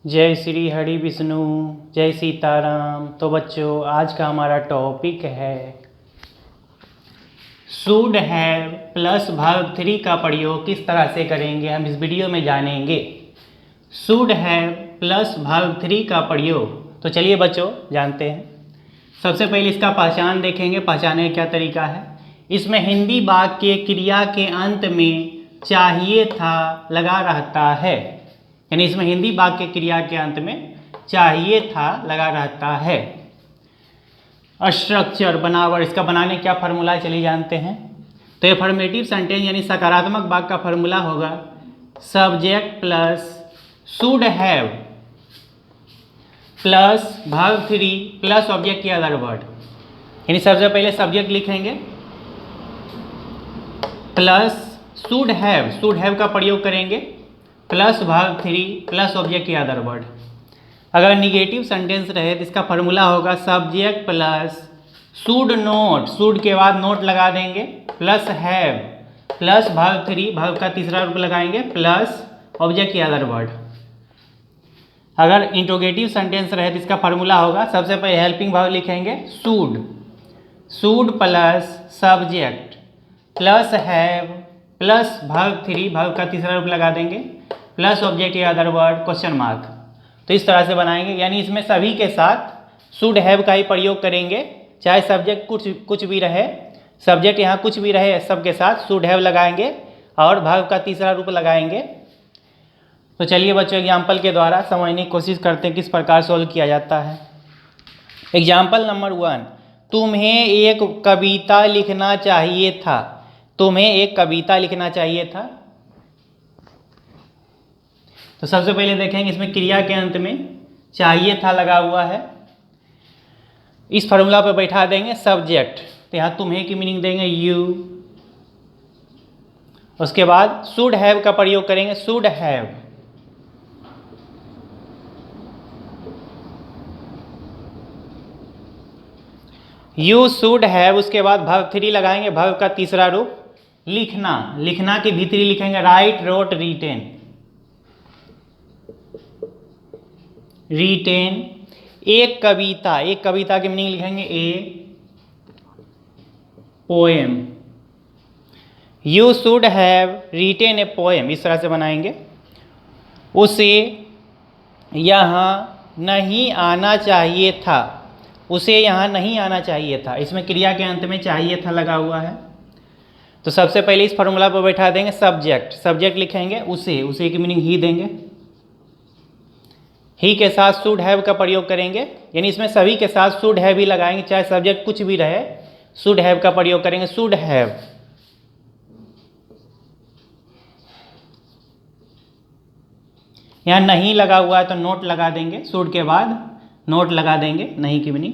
जय श्री हरि विष्णु, जय सीताराम। तो बच्चों, आज का हमारा टॉपिक है शुड हैव प्लस वर्ब 3 का प्रयोग किस तरह से करेंगे, हम इस वीडियो में जानेंगे। शुड हैव प्लस वर्ब 3 का प्रयोग। तो चलिए बच्चों जानते हैं। सबसे पहले इसका पहचान देखेंगे। पहचानने का क्या तरीका है। इसमें हिंदी वाक्य क्रिया के अंत में चाहिए था लगा रहता है, यानी इसमें हिंदी वाक्य क्रिया के अंत में चाहिए था लगा रहता है। स्ट्रक्चर बनावट, इसका बनाने क्या फार्मूला है चलिए जानते हैं। तो एफर्मेटिव सेंटेंस यानी सकारात्मक वाक्य का फार्मूला होगा subject plus should have plus verb 3 plus object की अदर वर्ड। यानी सबसे पहले सब्जेक्ट लिखेंगे प्लस शुड हैव का प्रयोग करेंगे प्लस वर्ब 3 प्लस ऑब्जेक्ट की अदर वर्ड। अगर निगेटिव सेंटेंस रहे तो इसका फार्मूला होगा subject plus should not, should के बाद नोट लगा देंगे, plus have plus verb 3 verb का तीसरा रूप लगाएंगे प्लस ऑब्जेक्ट की अदर वर्ड। अगर इंट्रोगेटिव सेंटेंस रहे तो इसका फार्मूला होगा सबसे पहले हेल्पिंग वर्ब लिखेंगे should plus subject plus have plus verb 3 verb का तीसरा रूप लगा देंगे प्लस ऑब्जेक्ट या अदर वर्ड क्वेश्चन मार्क। तो इस तरह से बनाएंगे, यानी इसमें सभी के साथ शुड हैव का ही प्रयोग करेंगे, चाहे सब्जेक्ट कुछ भी रहे, सब्जेक्ट यहाँ कुछ भी रहे, सबके साथ शुड हैव लगाएंगे और वर्ब का तीसरा रूप लगाएंगे। तो चलिए बच्चों एग्जाम्पल के द्वारा समझने की कोशिश करते हैं किस प्रकार सॉल्व किया जाता है। एग्जाम्पल नंबर 1, तुम्हें एक कविता लिखना चाहिए था। तुम्हें एक कविता लिखना चाहिए था। तो सबसे पहले देखेंगे इसमें क्रिया के अंत में चाहिए था लगा हुआ है, इस फॉर्मूला पर बैठा देंगे सब्जेक्ट। तो यहाँ तुम्हें की मीनिंग देंगे यू। उसके बाद शुड हैव का प्रयोग करेंगे should have, you should have. उसके बाद वर्ब 3 लगाएंगे, वर्ब का तीसरा रूप लिखना, लिखना की भीतरी लिखेंगे राइट रोट रिटेन, रिटेन। एक कविता की मीनिंग लिखेंगे a poem, you should have retain a poem, इस तरह से बनाएंगे। उसे यहाँ नहीं आना चाहिए था, उसे यहाँ नहीं आना चाहिए था। इसमें क्रिया के अंत में चाहिए था लगा हुआ है। तो सबसे पहले इस फॉर्मूला पर बैठा देंगे सब्जेक्ट लिखेंगे उसे की मीनिंग ही देंगे, ही के साथ शुड हैव का प्रयोग करेंगे, यानी इसमें सभी के साथ शुड हैव ही लगाएंगे, चाहे सब्जेक्ट कुछ भी रहे, शुड हैव का प्रयोग करेंगे शुड हैव। यहाँ नहीं लगा हुआ है तो नोट लगा देंगे, शुड के बाद नोट लगा देंगे नहीं की मीनिंग।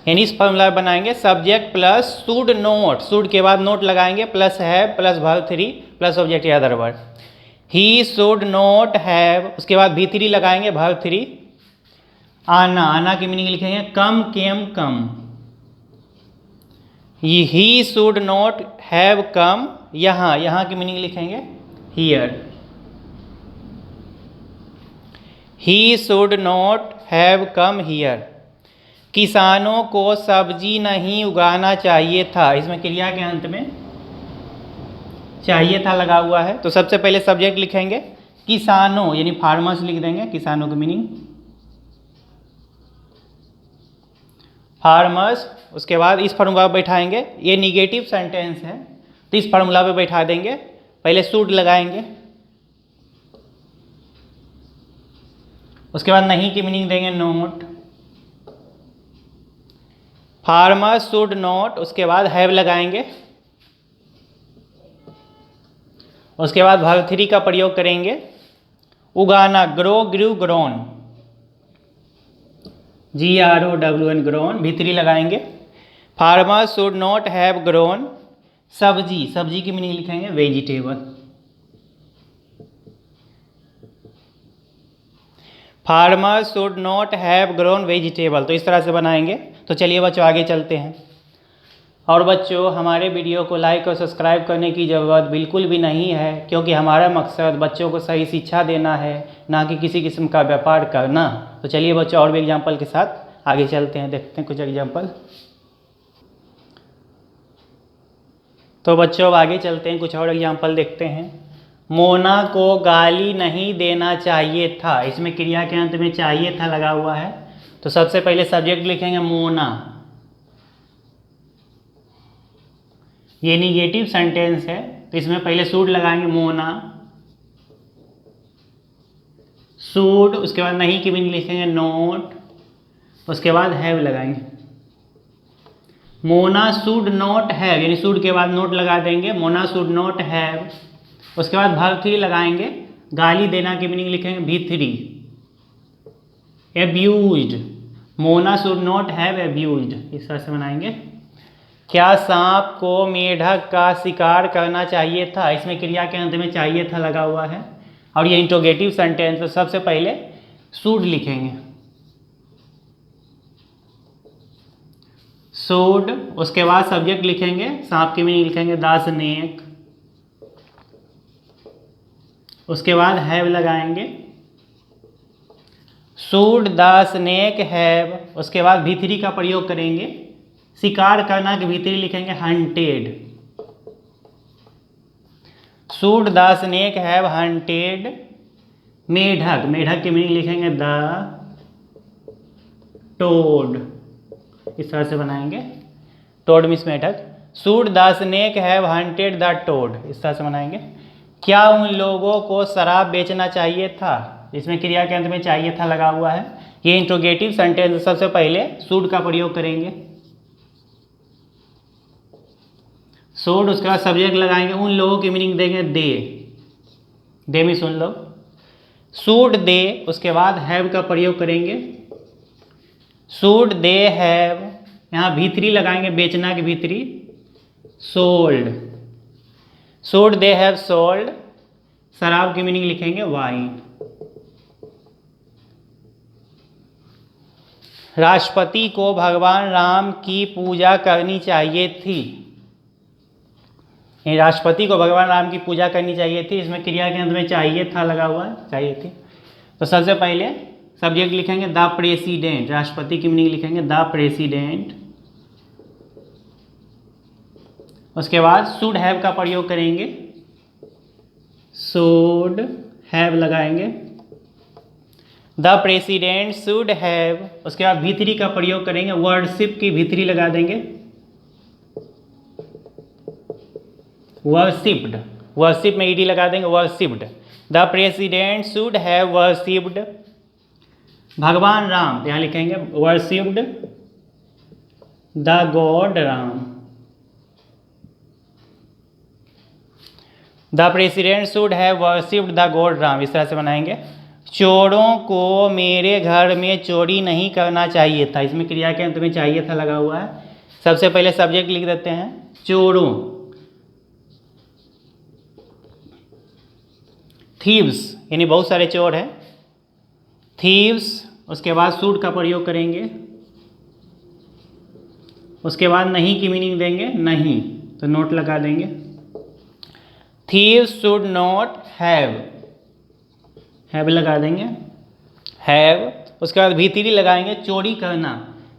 यानी इस फॉर्मूला बनाएंगे subject plus should not, should के बाद नोट लगाएंगे plus have plus verb 3 plus object या other word. He should not have, उसके बाद भी3 लगाएंगे वर्ब 3 आना की मीनिंग लिखेंगे come came come. He should not have come, यहाँ की मीनिंग लिखेंगे here. He should not have come here. किसानों को सब्जी नहीं उगाना चाहिए था, इसमें क्रिया के अंत में चाहिए था लगा हुआ है। तो सबसे पहले सब्जेक्ट लिखेंगे किसानों, यानी फार्मर्स लिख देंगे, किसानों की मीनिंग फार्मर्स। उसके बाद इस फॉर्मूला पर बैठाएंगे, ये निगेटिव सेंटेंस है तो इस फॉर्मूला पे बैठा देंगे, पहले शुड लगाएंगे, उसके बाद नहीं की मीनिंग देंगे नोट, फार्मर्स शुड नॉट, उसके बाद हैव लगाएंगे, उसके बाद वर्ब 3 का प्रयोग करेंगे उगाना ग्रो ग्रू ग्रोन, GROWN ग्रोन, भी3 लगाएंगे। Farmers should not have grown सब्जी की मीनिंग लिखेंगे vegetable. Farmers should not have grown vegetable. तो इस तरह से बनाएंगे। तो चलिए बच्चों आगे चलते हैं। और बच्चों, हमारे वीडियो को लाइक और सब्सक्राइब करने की ज़रूरत बिल्कुल भी नहीं है, क्योंकि हमारा मकसद बच्चों को सही शिक्षा देना है, ना कि किसी किस्म का व्यापार करना। तो चलिए बच्चों, और भी एग्जाम्पल के साथ आगे चलते हैं, देखते हैं कुछ एग्जाम्पल। तो बच्चों अब आगे चलते हैं, कुछ और एग्जाम्पल देखते हैं। मोना को गाली नहीं देना चाहिए था। इसमें क्रिया के अंत में चाहिए था लगा हुआ है। तो सबसे पहले सब्जेक्ट लिखेंगे मोना। ये निगेटिव सेंटेंस है, तो इसमें पहले शुड लगाएंगे मोना, शुड, उसके बाद नहीं की मीनिंग लिखेंगे नोट, उसके बाद हैव लगाएंगे। मोना शुड नॉट हैव, यानी शुड के बाद नोट लगा देंगे, मोना शुड नॉट हैव। उसके बाद वर्ब 3 लगाएंगे, गाली देना की मीनिंग लिखेंगे V3, abused, Mona should not have abused, इस तरह से बनाएंगे। क्या सांप को मेढक का शिकार करना चाहिए था। इसमें क्रिया के अंत में चाहिए था लगा हुआ है, और ये इंट्रोगेटिव सेंटेंस। तो सबसे पहले शुड लिखेंगे, शुड, उसके बाद सब्जेक्ट लिखेंगे, सांप की मीनिंग लिखेंगे द स्नेक, उसके बाद हैव लगाएंगे, शुड द स्नेक हैव, उसके बाद V3 का प्रयोग करेंगे, शिकार करना के V3 लिखेंगे hunted, should the snake have hunted मेढक, मेढक की मीनिंग लिखेंगे द टोड, इस तरह से बनाएंगे, टोड मीन्स मेढक, should the snake have hunted the toad, इस तरह से बनाएंगे। क्या उन लोगों को शराब बेचना चाहिए था। इसमें क्रिया के अंत में चाहिए था लगा हुआ है, ये इंट्रोगेटिव सेंटेंस। सबसे पहले शुड का प्रयोग करेंगे, शुड, उसके बाद सब्जेक्ट लगाएंगे, उन लोगों की मीनिंग देंगे दे में सुन लो, शुड दे, उसके बाद हैव का प्रयोग करेंगे, शुड दे हैव, यहाँ V3 लगाएंगे, बेचना के V3, sold, should they have sold, शराब की मीनिंग लिखेंगे वाइन। राष्ट्रपति को भगवान राम की पूजा करनी चाहिए थी। राष्ट्रपति को भगवान राम की पूजा करनी चाहिए थी, इसमें क्रिया के अंत में चाहिए था लगा हुआ है, चाहिए थी। तो सबसे पहले सब्जेक्ट लिखेंगे द प्रेसिडेंट, राष्ट्रपति की मीनिंग लिखेंगे द प्रेसिडेंट, उसके बाद शुड हैव का प्रयोग करेंगे, शुड हैव लगाएंगे, द प्रेसिडेंट शुड हैव, उसके बाद V3 का प्रयोग करेंगे, वर्शिप की V3 लगा देंगे, वर्शिप्ड, वर्शिप में ED लगा देंगे, worshipped, the president should have worshipped भगवान राम, यहाँ लिखेंगे worshipped the God Ram, the president should have worshipped the God Ram, इस तरह से बनाएंगे। चोरों को मेरे घर में चोरी नहीं करना चाहिए था। इसमें क्रिया के अंत में चाहिए था लगा हुआ है। सबसे पहले सब्जेक्ट लिख देते हैं, चोरों, थीव्स, यानी बहुत सारे चोर हैं, थीव्स, उसके बाद शुड का प्रयोग करेंगे, उसके बाद नहीं की मीनिंग देंगे नहीं, तो नोट लगा देंगे, thieves should not have, have लगा देंगे, हैव, उसके बाद V3 लगाएंगे, चोरी करना,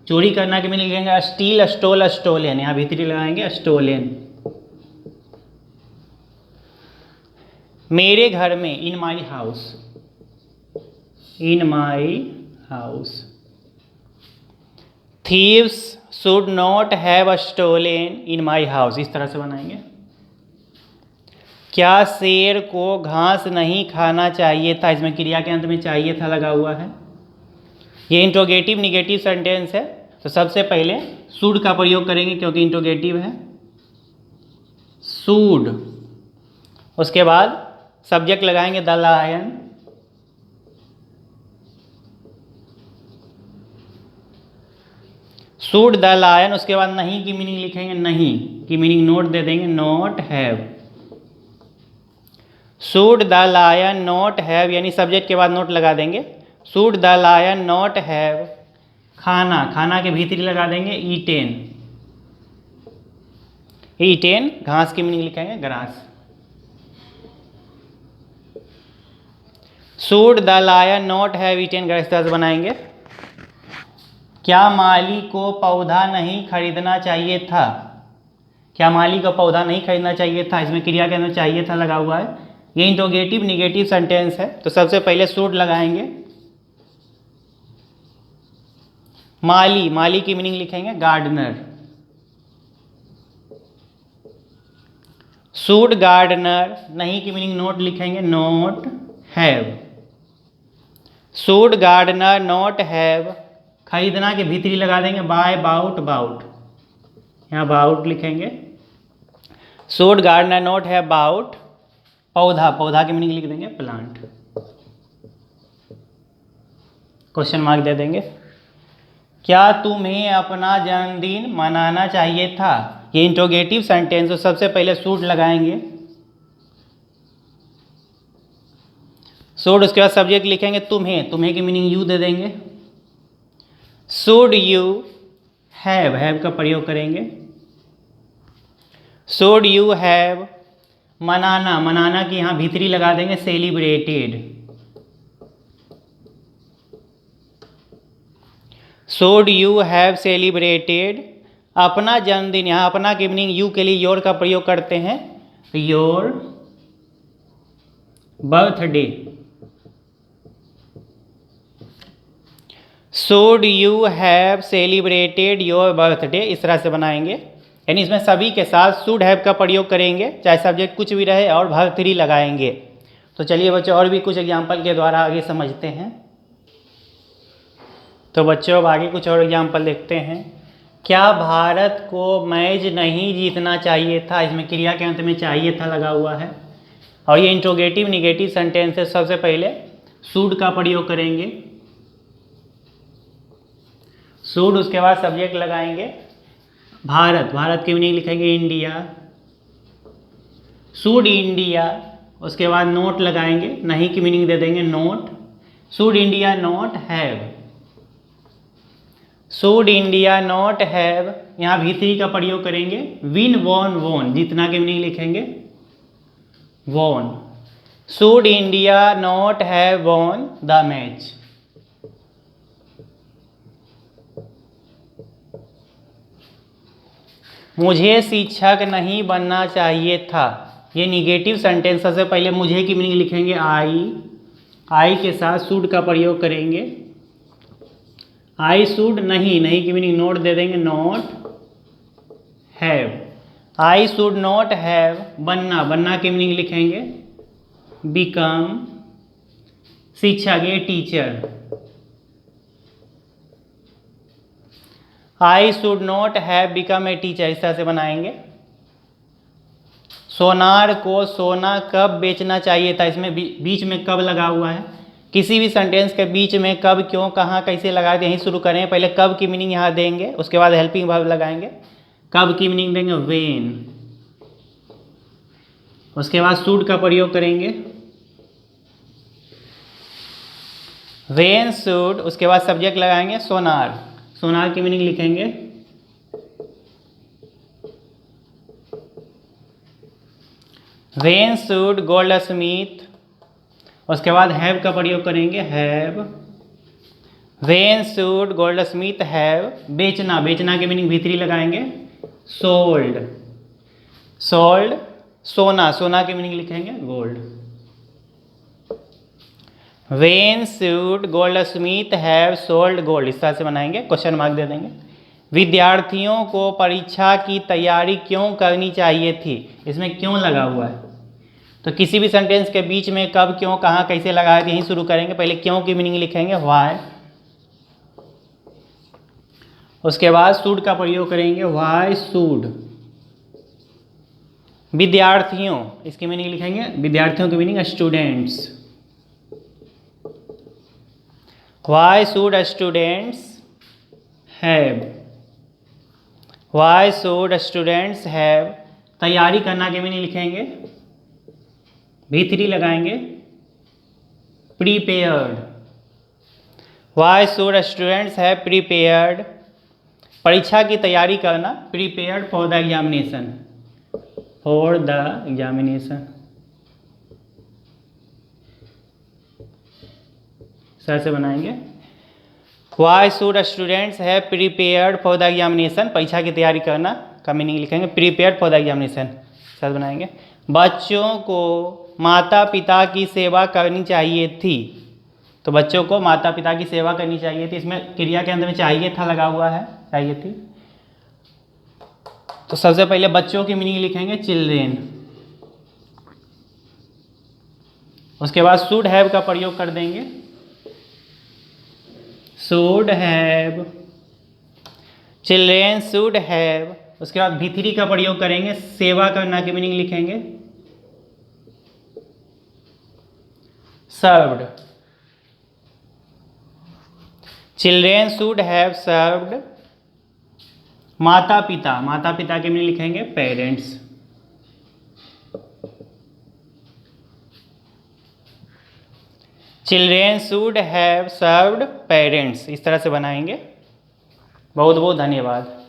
चोरी करना की मीनिंग लिखेंगे स्टील, स्टोल, स्टोलन, यहाँ V3 लगाएंगे स्टोलन। मेरे घर में, in my house, in my house, thieves should not have stolen in my house, इस तरह से बनाएंगे। क्या शेर को घास नहीं खाना चाहिए था। इसमें क्रिया के अंत में चाहिए था लगा हुआ है, ये इंट्रोगेटिव निगेटिव सेंटेंस है। तो सबसे पहले शुड का प्रयोग करेंगे क्योंकि इंट्रोगेटिव है, शुड, उसके बाद सब्जेक्ट लगाएंगे the lion, should the lion, उसके बाद नहीं की मीनिंग लिखेंगे नहीं की मीनिंग नोट दे देंगे, not have, should the lion not have, यानी सब्जेक्ट के बाद नोट लगा देंगे, should the lion not have खाना, खाना के V3 लगा देंगे ईटेन, ईटेन, घास की मीनिंग लिखेंगे grass. Should the lion not have eaten grass, इस तरह से बनाएंगे। क्या माली को पौधा नहीं खरीदना चाहिए था? क्या माली को पौधा नहीं खरीदना चाहिए था? इसमें क्रिया के अंदर चाहिए था लगा हुआ है। ये इंट्रोगेटिव निगेटिव सेंटेंस है, तो सबसे पहले शुड लगाएंगे। माली, माली की मीनिंग लिखेंगे गार्डनर। शुड गार्डनर, नहीं की मीनिंग नोट लिखेंगे not have. Should gardener not have, खरीदना के भीतरी लगा देंगे बाय बाउट, बाउट, यहाँ बाउट लिखेंगे। Should gardener not have bought, पौधा, पौधा की मीनिंग लिख देंगे प्लांट, क्वेश्चन मार्क दे देंगे। क्या तुम्हें अपना जन्मदिन मनाना चाहिए था? ये इंट्रोगेटिव सेंटेंस, तो सबसे पहले शुड लगाएंगे। शुड, उसके बाद सब्जेक्ट लिखेंगे तुम्हें, तुम्हें की मीनिंग यू दे देंगे। शुड यू हैव, हैव का प्रयोग करेंगे। शुड यू हैव, मनाना, मनाना की यहाँ भीतरी लगा देंगे celebrated. Should you have celebrated, अपना जन्मदिन, यहाँ अपना की मीनिंग यू के लिए योर का प्रयोग करते हैं, your birthday. Should you have celebrated your birthday, इस तरह से बनाएंगे। यानी इसमें सभी के साथ शुड हैव का प्रयोग करेंगे, चाहे सब्जेक्ट कुछ भी रहे, और वर्ब 3 लगाएंगे। तो चलिए बच्चों और भी कुछ एग्जाम्पल के द्वारा आगे समझते हैं। तो बच्चों अब आगे कुछ और एग्जाम्पल देखते हैं। क्या भारत को मैच नहीं जीतना चाहिए था? इसमें क्रिया के अंत में चाहिए था लगा हुआ है, और ये इंट्रोगेटिव निगेटिव सेंटेंस है। सबसे पहले शुड का प्रयोग करेंगे, शुड, उसके बाद सब्जेक्ट लगाएंगे भारत, भारत की मीनिंग लिखेंगे इंडिया। शुड इंडिया, उसके बाद नोट लगाएंगे, नहीं की मीनिंग दे देंगे note. Should India not have, should India not have, यहाँ भीतरी का प्रयोग करेंगे विन वॉन, वॉन, जीतना की मीनिंग लिखेंगे won. Should India not have won the match. मुझे शिक्षक नहीं बनना चाहिए था, ये निगेटिव सेंटेंस। सबसे पहले मुझे की मीनिंग लिखेंगे आई, आई के साथ शुड का प्रयोग करेंगे। आई शुड नहीं, नहीं की मीनिंग नोट दे देंगे not have. I should not have, बनना, बनना की मीनिंग लिखेंगे बिकम, शिक्षक ये teacher. I should not have become a teacher, इस तरह से बनाएंगे। सोनार को सोना कब बेचना चाहिए था? इसमें बीच में कब लगा हुआ है। किसी भी सेंटेंस के बीच में कब, क्यों, कहाँ, कैसे लगाए, यहीं शुरू करें। पहले कब की मीनिंग यहाँ देंगे, उसके बाद हेल्पिंग वर्ब लगाएंगे। कब की मीनिंग देंगे व्हेन, उसके बाद शुड का प्रयोग करेंगे व्हेन शुड, उसके बाद सब्जेक्ट लगाएंगे सोनार, सोनार की मीनिंग लिखेंगे व्हेन शुड गोल्ड स्मिथ, उसके बाद हैव का प्रयोग करेंगे have. When should gold Smith have, बेचना, बेचना की मीनिंग भीतरी लगाएंगे सोल्ड, सोल्ड, सोना, सोना की मीनिंग लिखेंगे gold. When should gold Smith have sold gold, इस तरह से बनाएंगे, क्वेश्चन मार्क दे देंगे। विद्यार्थियों को परीक्षा की तैयारी क्यों करनी चाहिए थी? इसमें क्यों लगा हुआ है, तो किसी भी सेंटेंस के बीच में कब, क्यों, कहाँ, कैसे लगाए थे, यहीं शुरू करेंगे। पहले क्यों की मीनिंग लिखेंगे व्हाई, उसके बाद शुड का प्रयोग करेंगे व्हाई शुड। विद्यार्थियों, इसकी मीनिंग लिखेंगे, विद्यार्थियों की meaning students. Why should students have, why should students have, तैयारी करना की मीनिंग लिखेंगे भीतरी लगाएंगे prepared. Why should students have prepared, परीक्षा की तैयारी करना, prepared for the examination. For the examination, sir से बनाएंगे। Why should students have prepared for the examination, परीक्षा की तैयारी करना का मीनिंग लिखेंगे prepared for the examination, sir बनाएंगे। बच्चों को माता पिता की सेवा करनी चाहिए थी, तो बच्चों को माता पिता की सेवा करनी चाहिए थी, इसमें क्रिया के अंत में चाहिए था लगा हुआ है, चाहिए थी। तो सबसे पहले बच्चों की मीनिंग लिखेंगे चिल्ड्रेन, उसके बाद शुड हैव का प्रयोग कर देंगे, should have, children should have. उसके बाद भी3 का प्रयोग करेंगे, सेवा करना की मीनिंग लिखेंगे served, children should have served. माता पिता, माता पिता के मीनिंग लिखेंगे parents, children should have served parents, इस तरह से बनाएंगे। बहुत बहुत धन्यवाद।